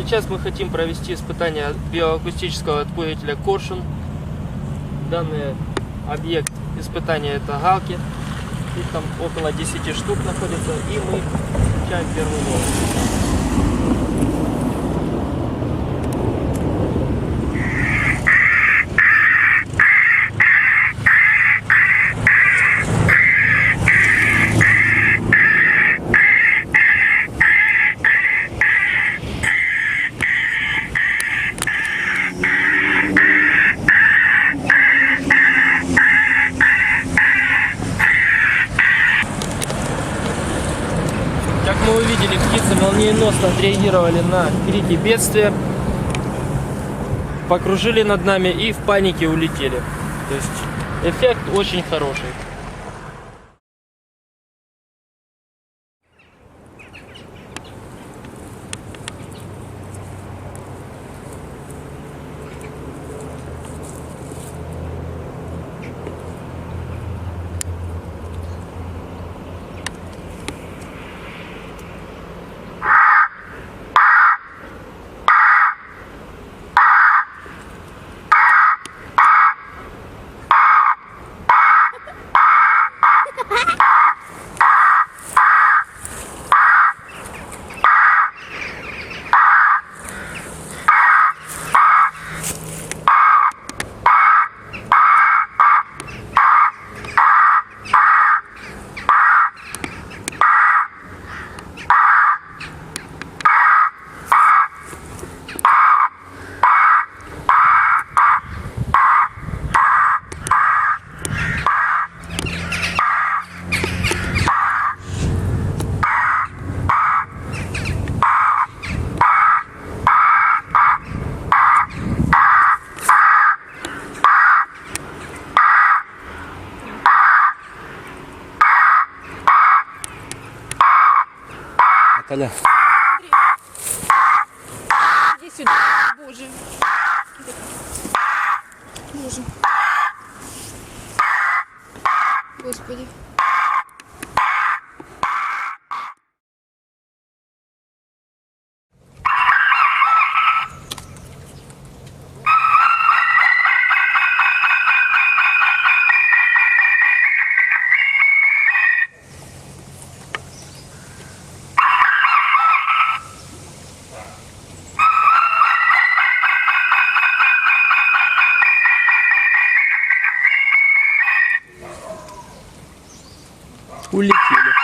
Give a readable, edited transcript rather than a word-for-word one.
Сейчас мы хотим провести испытание биоакустического отпугивателя «Коршун». Данный объект испытания — это галки. Их там около 10 штук находится. И мы включаем первую волну. Как мы увидели, птицы молниеносно отреагировали на крики бедствия, покружили над нами и в панике улетели. То есть эффект очень хороший. Наталья. Иди сюда. Боже. Боже. Господи. Улетели.